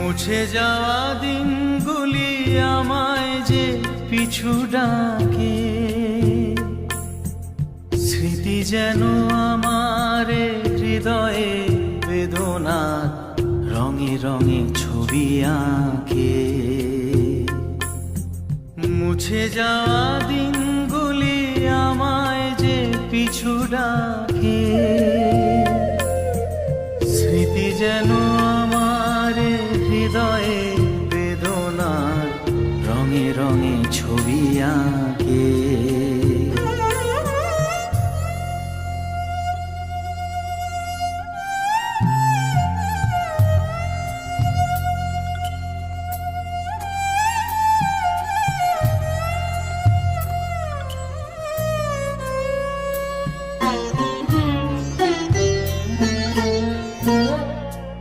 মুছে যাওয়া দিনগুলি আমায় যে পিছু ডাকে, স্মৃতি যেন আমার হৃদয়ে বেদনার রঙে রঙে ছবি আঁকে। মুছে যাওয়া দিনগুলি আমায় যে পিছু ডাকে, স্মৃতি যেন